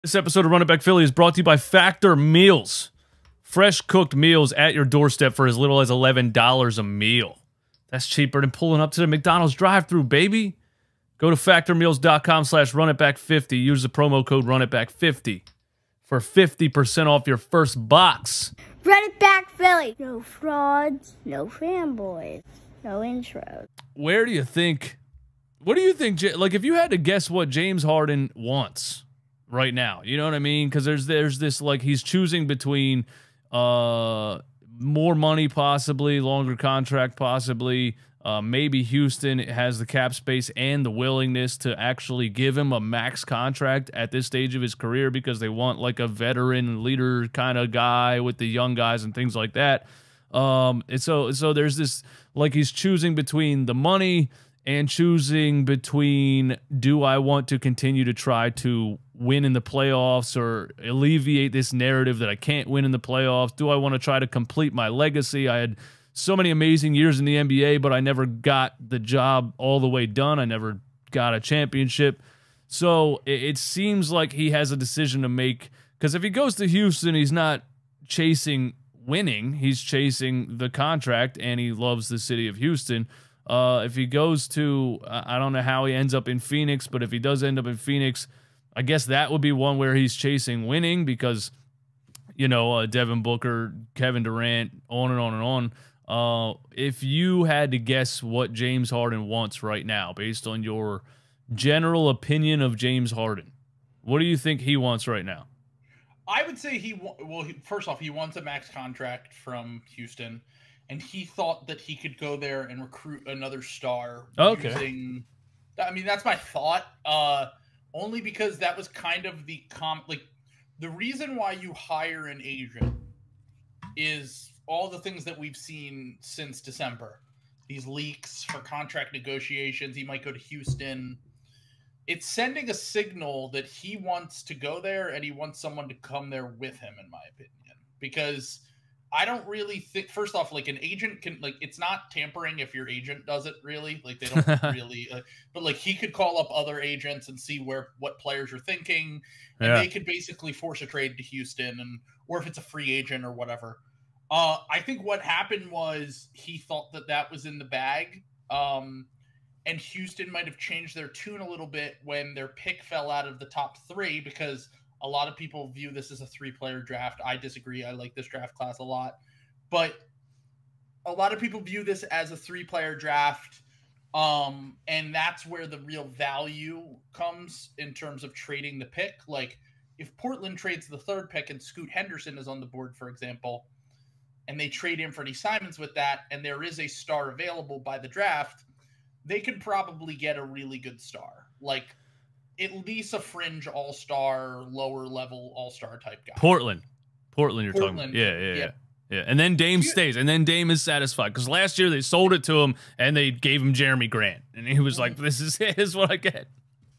This episode of Run It Back Philly is brought to you by Factor Meals. Fresh cooked meals at your doorstep for as little as $11 a meal. That's cheaper than pulling up to the McDonald's drive-thru, baby. Go to factormeals.com/runitback50. Use the promo code runitback50 for 50% off your first box. Run It Back Philly. No frauds, no fanboys, no intros. What do you think, like, if you had to guess what James Harden wants right now, you know what I mean? Because there's this, like, he's choosing between more money possibly, longer contract possibly, maybe Houston has the cap space and the willingness to actually give him a max contract at this stage of his career because they want like a veteran leader kind of guy with the young guys and things like that. And so there's this, like, he's choosing between the money and choosing between, do I want to continue to try to win in the playoffs or alleviate this narrative that I can't win in the playoffs? Do I want to try to complete my legacy? I had so many amazing years in the NBA, but I never got the job all the way done. I never got a championship. So it seems like he has a decision to make, because if he goes to Houston, he's not chasing winning. He's chasing the contract, and he loves the city of Houston. If he goes to, I don't know how he ends up in Phoenix, but if he does end up in Phoenix, I guess that would be one where he's chasing winning because, you know, Devin Booker, Kevin Durant, on and on and on. If you had to guess what James Harden wants right now, based on your general opinion of James Harden, what do you think he wants right now? I would say first off, he wants a max contract from Houston. And he thought that he could go there and recruit another star. Okay. I mean, that's my thought. Only because that was kind of the reason why you hire an agent is all the things that we've seen since December. These leaks for contract negotiations. He might go to Houston. It's sending a signal that he wants to go there and he wants someone to come there with him, in my opinion. Because I don't really think, first off, like, an agent can, like, it's not tampering if your agent does it, really. Like, they don't really, but, like, he could call up other agents and see what players are thinking, and they could basically force a trade to Houston, or if it's a free agent or whatever. I think what happened was he thought that was in the bag, and Houston might have changed their tune a little bit when their pick fell out of the top 3, because a lot of people view this as a 3-player draft. I disagree. I like this draft class a lot. But a lot of people view this as a 3-player draft, and that's where the real value comes in terms of trading the pick. Like, if Portland trades the 3rd pick and Scoot Henderson is on the board, for example, and they trade in Freddie Simons with that, and there is a star available by the draft, they could probably get a really good star. Like, at least a fringe all-star, lower-level all-star type guy. Portland, you're talking about. Yeah. And then Dame stays, and then Dame is satisfied. Because last year they sold it to him, and they gave him Jeremy Grant. And he was like, this is what I get.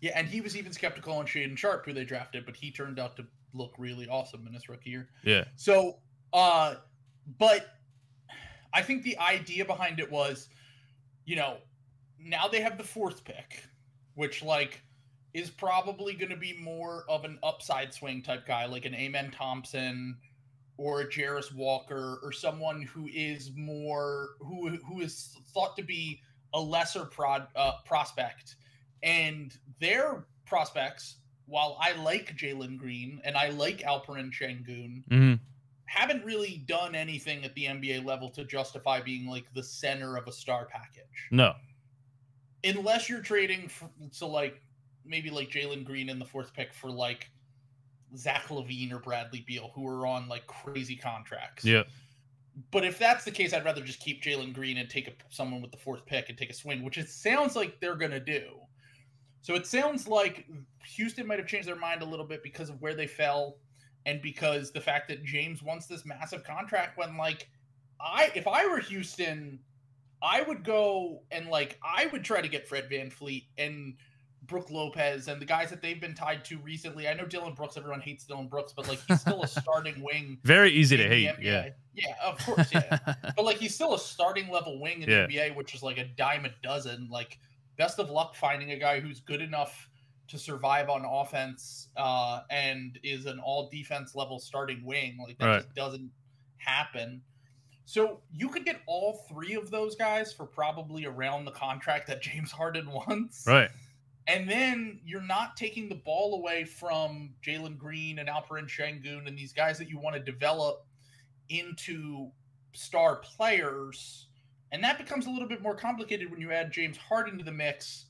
Yeah, and he was even skeptical on Shaedon Sharpe, who they drafted, but he turned out to look really awesome in his rookie year. Yeah. So, but I think the idea behind it was, you know, now they have the 4th pick, which, like, is probably going to be more of an upside swing type guy, like an Amen Thompson or a Jarris Walker, or someone who is more who is thought to be a lesser prospect. And their prospects, while I like Jalen Green and I like Alperen Şengün, haven't really done anything at the NBA level to justify being like the center of a star package. No, unless you're trading maybe like Jalen Green in the 4th pick for like Zach LaVine or Bradley Beal, who are on like crazy contracts. Yeah. But if that's the case, I'd rather just keep Jalen Green and take someone with the 4th pick and take a swing, which it sounds like they're going to do. So it sounds like Houston might have changed their mind a little bit because of where they fell, and because the fact that James wants this massive contract, when, like, if I were Houston, I would go and, like, I would try to get Fred VanVleet and Brook Lopez and the guys that they've been tied to recently. I know Dylan Brooks, everyone hates Dylan Brooks, but, like, he's still a starting wing. Very easy to hate. Yeah. Yeah, of course. Yeah. But, like, he's still a starting level wing in the NBA, which is like a dime a dozen. Like, best of luck finding a guy who's good enough to survive on offense and is an all defense level starting wing. Like that just doesn't happen. So you could get all three of those guys for probably around the contract that James Harden wants. Right. And then you're not taking the ball away from Jalen Green and Alperen Şengün and these guys that you want to develop into star players. And that becomes a little bit more complicated when you add James Harden to the mix,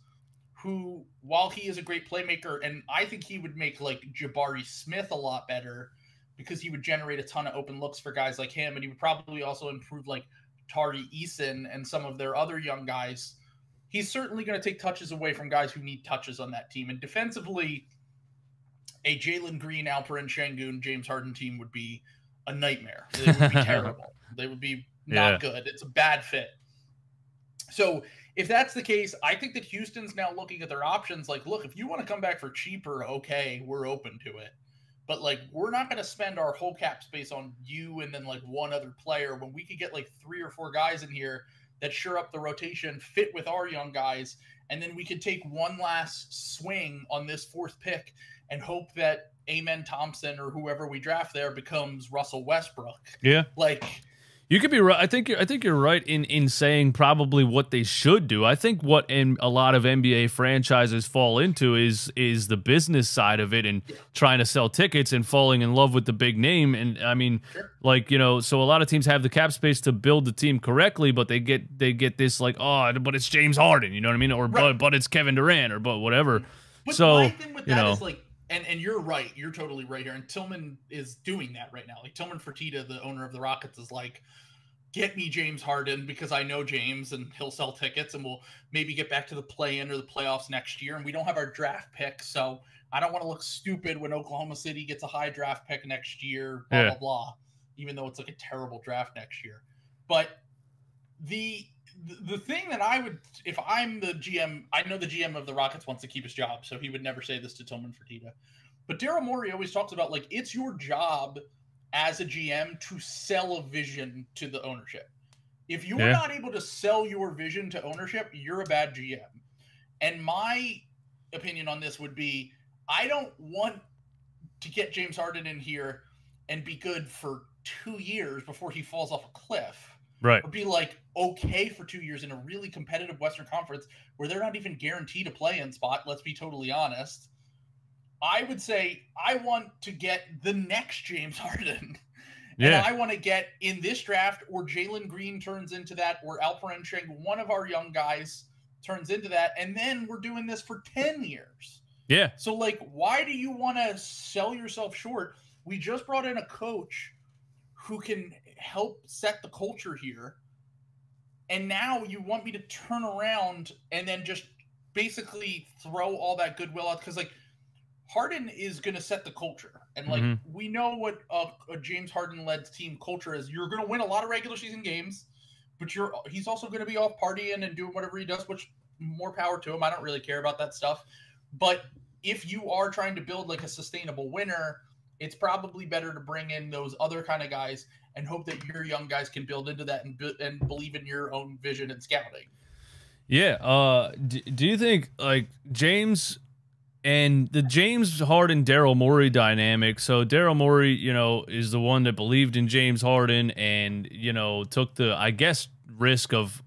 who, while he is a great playmaker, and I think he would make like Jabari Smith a lot better because he would generate a ton of open looks for guys like him. And he would probably also improve like Tari Eason and some of their other young guys. He's certainly going to take touches away from guys who need touches on that team. And defensively, a Jalen Green, Alperen Şengün, James Harden team would be a nightmare. They would be terrible. They would be not good. It's a bad fit. So if that's the case, I think that Houston's now looking at their options like, look, if you want to come back for cheaper, okay, we're open to it. But, like, we're not going to spend our whole cap space on you and then, like, one other player when we could get, like, 3 or 4 guys in here that sure up the rotation, fit with our young guys, and then we could take one last swing on this 4th pick and hope that Amen Thompson or whoever we draft there becomes Russell Westbrook. Yeah. Like, you could be right. I think you're right in saying probably what they should do. I think what in a lot of NBA franchises fall into is the business side of it and trying to sell tickets and falling in love with the big name. And I mean, like, you know, so a lot of teams have the cap space to build the team correctly, but they get this like, oh, but it's James Harden, you know what I mean, or but it's Kevin Durant or but whatever. But so my thing with that is like, and you're right, you're totally right here. And Tillman is doing that right now. Like Tillman Fertitta, the owner of the Rockets, is like, get me James Harden because I know James and he'll sell tickets and we'll maybe get back to the play-in or the playoffs next year. And we don't have our draft pick, so I don't want to look stupid when Oklahoma City gets a high draft pick next year, blah, blah, blah, even though it's like a terrible draft next year. But the thing that I would, if I'm the GM, I know the GM of the Rockets wants to keep his job, so he would never say this to Tillman Fertitta. But Daryl Morey always talks about, like, it's your job as a GM to sell a vision to the ownership. If you're not able to sell your vision to ownership, you're a bad GM. And my opinion on this would be, I don't want to get James Harden in here and be good for 2 years before he falls off a cliff. Right. Or be like okay for 2 years in a really competitive Western Conference where they're not even guaranteed a play-in spot. Let's be totally honest. I would say I want to get the next James Harden. And I want to get in this draft, or Jalen Green turns into that, or Alperen Şengün, one of our young guys turns into that. And then we're doing this for 10 years. Yeah. So, like, why do you want to sell yourself short? We just brought in a coach who can help set the culture here. And now you want me to turn around and then just basically throw all that goodwill out? Because, like, Harden is going to set the culture. And, like, we know what a James Harden-led team culture is. You're going to win a lot of regular season games, but he's also going to be off partying and doing whatever he does, which more power to him. I don't really care about that stuff. But if you are trying to build, like, a sustainable winner, it's probably better to bring in those other kind of guys and hope that your young guys can build into that and believe in your own vision and scouting. Yeah. Do you think, like, James and the James Harden Daryl Morey dynamic? So Daryl Morey, you know, is the one that believed in James Harden and, you know, took the, I guess, risk of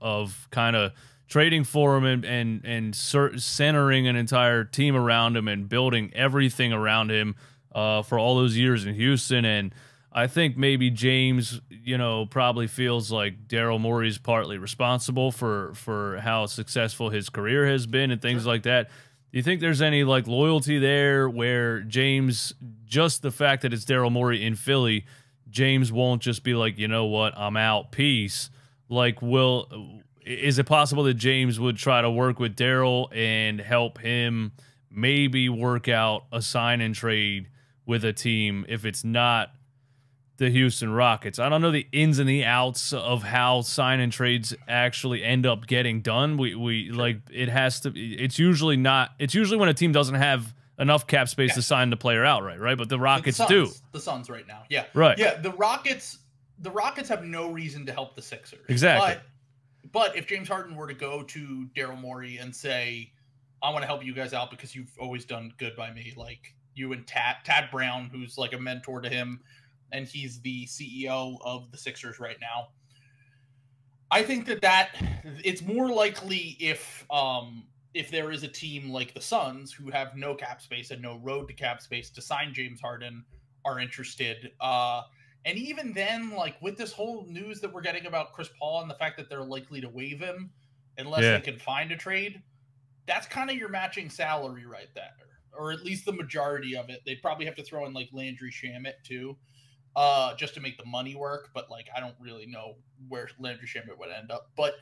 kind of trading for him and centering an entire team around him and building everything around him for all those years in Houston. And I think maybe James, you know, probably feels like Daryl Morey's partly responsible for how successful his career has been and things like that. Do you think there's any, like, loyalty there where James, just the fact that it's Daryl Morey in Philly, James won't just be like, you know what, I'm out, peace? Like, is it possible that James would try to work with Daryl and help him maybe work out a sign and trade with a team if it's not the Houston Rockets? I don't know the ins and the outs of how sign and trades actually end up getting done. We like, it has to, it's usually when a team doesn't have enough cap space to sign the player outright, right? But the Rockets do. The Suns right now. Yeah. Right. Yeah, the Rockets have no reason to help the Sixers. Exactly. But if James Harden were to go to Daryl Morey and say, I want to help you guys out because you've always done good by me. Like you and Tad Brown, who's like a mentor to him, and he's the CEO of the Sixers right now. I think that it's more likely if there is a team like the Suns who have no cap space and no road to cap space to sign James Harden are interested. And even then, like with this whole news that we're getting about Chris Paul and the fact that they're likely to waive him unless they can find a trade, that's kind of your matching salary right there, or at least the majority of it. They'd probably have to throw in like Landry Shamet too, just to make the money work. But like, I don't really know where Landry Shamet would end up, but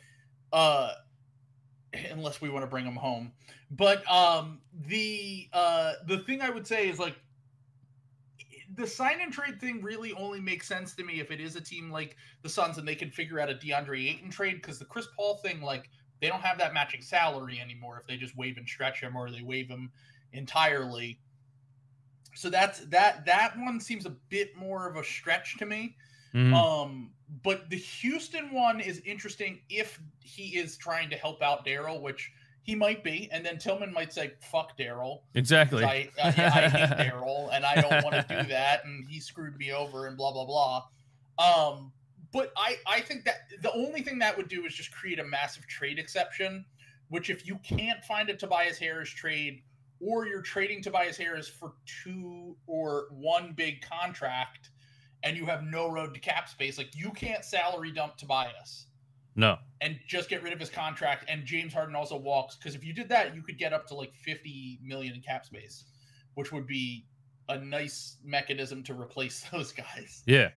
unless we want to bring him home. But the thing I would say is like, the sign and trade thing really only makes sense to me if it is a team like the Suns and they can figure out a DeAndre Ayton trade, because the Chris Paul thing, like they don't have that matching salary anymore if they just waive and stretch him or they waive him entirely. So that one seems a bit more of a stretch to me. Mm-hmm. But the Houston one is interesting if he is trying to help out Daryl, which he might be, and then Tillman might say, fuck Daryl. Exactly. I hate Daryl, and I don't want to do that, and he screwed me over, and blah, blah, blah. But I think that the only thing that would do is just create a massive trade exception, which if you can't find a Tobias Harris trade, or you're trading Tobias Harris for 2 or 1 big contract, and you have no road to cap space, like you can't salary dump Tobias. No. And just get rid of his contract, and James Harden also walks, because if you did that, you could get up to like 50 million in cap space, which would be a nice mechanism to replace those guys. Yeah.